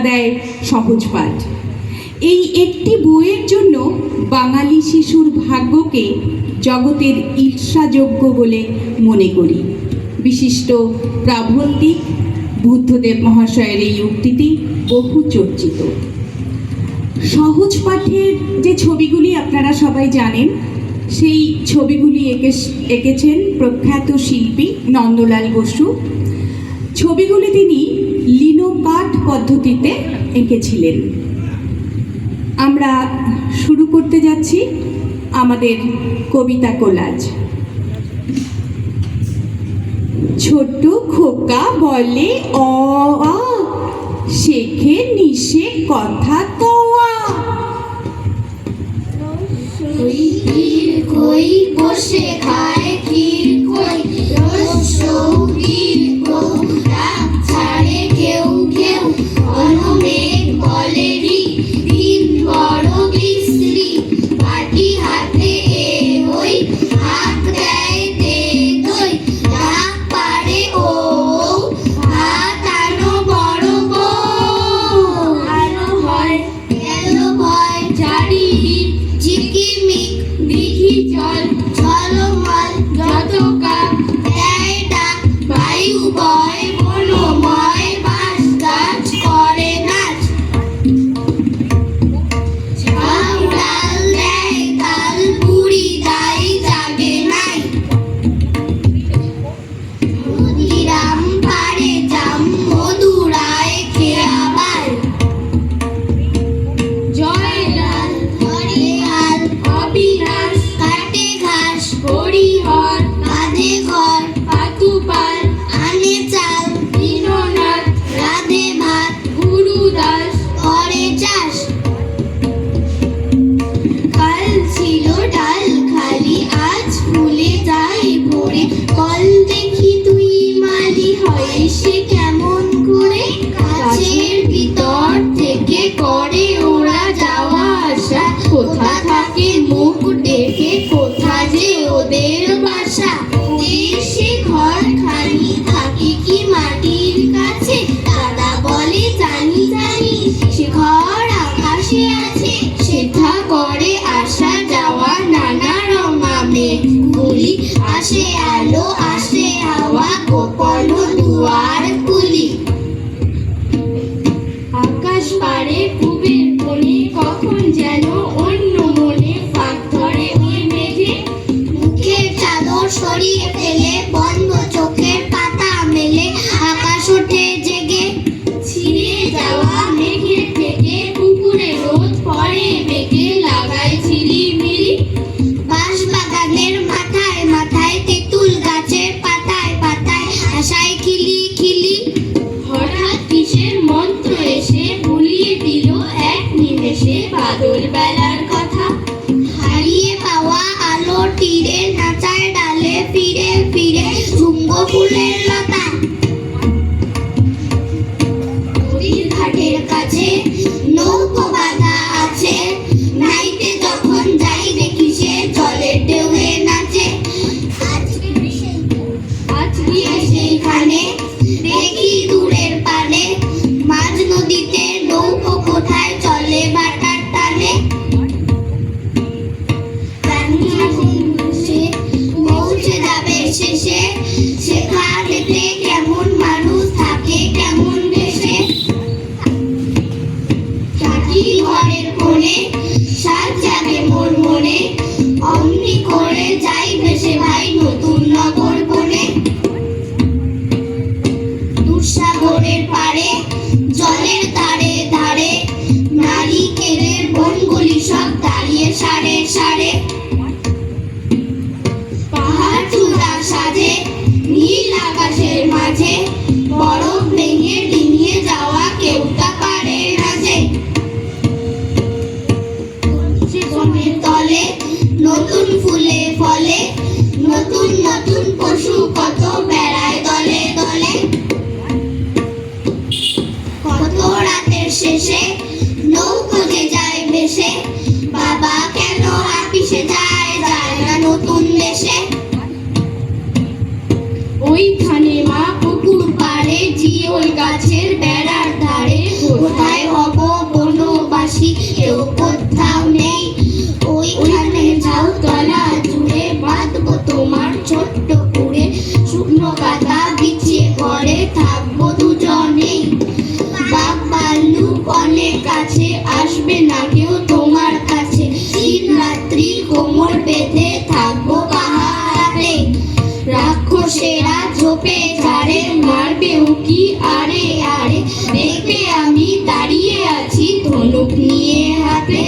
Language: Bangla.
দেয় সহজ পাঠ। এই একটি বইয়ের জন্য বাঙালি শিশুর ভাগ্যকে জগতের ঈর্ষাযোগ্য বলে মনে করি। বিশিষ্ট প্রাবন্ধিক বুদ্ধদেব মহাশয়ের এই উক্তিটি বহু চর্চিত। সহজ পাঠের যে ছবিগুলি আপনারা সবাই জানেন, সেই ছবিগুলি এঁকেছেন প্রখ্যাত শিল্পী নন্দলাল বসু। ছবিগুলি তিনি লিনোকাট পদ্ধতিতে এঁকেছিলেন। আমরা শুরু করতে যাচ্ছি আমাদের কবিতা কোলাজ। ছোট্ট খোকা বলে অ আ, শেখে নিশে কথা তোয়া। কই বসে খায় ক্ষীর কই ছাড়ে কেউ কেউ অনমেঘ বলে রি দিন বড় বিশ্রী বাটি হাতে এ ওই হাত দেয় দে দই ডাক পারে ও হাত আনো বড় বউ আরো হয় গেল ভয় জারি ঝিকিমিক দিঘি জল ঝলমল যত কাপ দেয় ডাক বায়ু বয় বনময় বাস গাছ করে নাচ ঝাউ ডাল দেয় তাল বুড়ি দাই জাগে নাই ক্ষুদিরাম পারে জাম মধুরায় খেয়াবার জয়লাল হরে হাল অবিনাশ কাটে ঘাস হরিহর বাঁধে ঘর পাতুপাল আনে চাল দীননাথ রাধে ভাত গুরুদাস করে চাষ কাল ছিল ডাল খালি আজ ফুলে যায় ভরে কল দেখি তুই মালি হয় সে কেমন করে গাছের ভিতর থেকে করে ওরা যাওয়া আসা কোথা থাকে মুখ ডেকে কোথা যে ওদের বাসা দেশে ঘর খালি থাকে কি মাটির কাছে দাদা বলে জানি জানি সে ঘর আকাশে আছে সেথা করে আসা যাওয়া নানা রঙা মেঘগুলি আসে আলো আসে হাওয়া গোপন দুয়ার খুলি আকাশ পারে কুবের কোণে কখন যেন অন্য মনে ফাঁক ধরে ওই মেঘে মুখের চাদর সরিয়ে ফেলে বন্ধ চোখের পাতা মেলে আকাশ ওঠে জেগে ছিঁড়ে যাওয়া মেঘের থেকে পুকুরে রোদ পড়ে মেঘে লাগায় ঝিলিমিলি বাঁশ বাগানের মাথায় মাথায় তেঁতুল গাছের পাতায় পাতায় আশায় খিলি খিলি হঠাৎ কিসের মন্ত্র এসে ভুলিয়ে দিল এক নিমেষে বাদল বেলার কথা হারিয়ে পাওয়া আলো তীরে নাচায় ডালে ফিরে ফিরে ঝুঙ্গ ফুলের লতা নদীর ঘাটের কাছে নৌকো বাঁধা আছে নাইতে যখন যাই দেখি সে জলের ঢেউয়ে নাচে আজ গিয়ে সেইখানে দেখি দূরের পানে মাঝ নদীতে নৌকো কোথায় চলে বাটার টানে পৌঁছে যাবে শেষে সেখানেতে কেমন মানুষ থাকে কেমন দেশে থাকি ঘরের কোণে সাত জাগে মোর মনে অমনি করে যাই ভেসে ভাই নতুন নগর বনে দুঃসাগরের পারে জলের ধারে ধারে নারিকেলের বনগুলি সব দাঁড়িয়ে সারে সারে পাহাড় চূড়া সাজে নীল আকাশের মাঝে বরফ ভেঙে ডিঙিয়ে যাওয়া কেউটা পারে রাজে বনের তলে নতুন ফুলে ফলে নতুন নতুন পশু কত বেড়ায় দলে দলে কত রাতের শেষে নৌকো যে যায় ভেসে বাবা কেন আপিসে যায় যায় না নতুন দেশে ওইখানে মা পুকুর পাড়ে জি ওই গাছের বেড়ার ধারে কোথায় টোপে ঝাড়ে মারবে উকি আরে আরে দেখবে আমি দাঁড়িয়ে আছি ধনুক নিয়ে হাতে